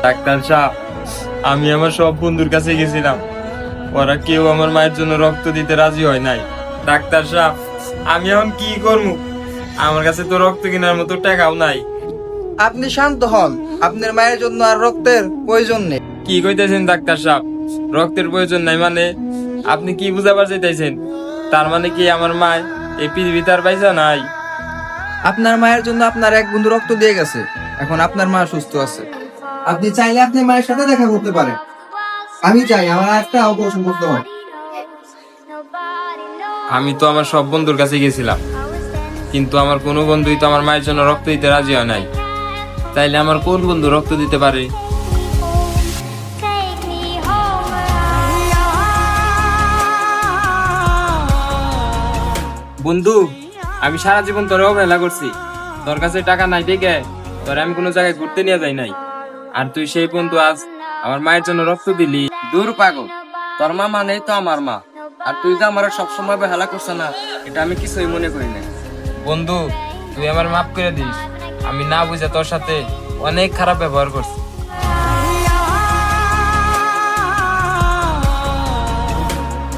Doctor সাহেব, আমি আমার সব বন্ধুর কাছে গেছিলাম, ওরা কেউ আমার মায়ের জন্য রক্ত দিতে রাজি হয় নাই। ডাক্তার সাহেব, আমি এখন কি করবো? আমার কাছে তো রক্ত কেনার মতো টাকাও নাই। আপনি শান্ত হন, আপনার মায়ের জন্য আর রক্তের প্রয়োজন নেই। কি কইতেছেন ডাক্তার সাহেব? রক্তের প্রয়োজন নাই মানে? আপনি কি বুঝাবার চাইতেছেন? তার মানে কি আমার মা এই পৃথিবীতে আর পাইছা নাই? আপনার মায়ের জন্য আপনার এক বন্ধু রক্ত দিয়ে গেছে, এখন আপনার মা সুস্থ আছে। আপনি চাইলে আপনি মায়ের সাথে দেখা করতে পারেন। আমি চাই আমার একটা অপারেশন করতে হয়। আমি তো আমার সব বন্ধুর কাছে গেছিলাম, কিন্তু আমার কোনো বন্ধুই তো আমার মায়ের জন্য রক্ত দিতে রাজি হয় নাই। তাইলে আমার কোন বন্ধু রক্ত দিতে পারে? বন্ধু, আমি সারা জীবন তোরে অবহেলা করছি। তোর কাছে টাকা নাই দেখে তোরে আমি কোনো জায়গায় ঘুরতে নিয়ে যাই নাই, আর তুই সেই বন্ধু আজ আমার মায়ের জন্য রক্ত দিলি। দূর পাগল, তোর মা মানেই তো আমার মা। আর তুই যে আমার সবসময় হেলা করছ না, এটা আমি কিছুই মনে করি না। বন্ধু, তুই আমার মাফ করে দিস। আমি না বুঝে তোর সাথে অনেক খারাপ ব্যবহার করছি।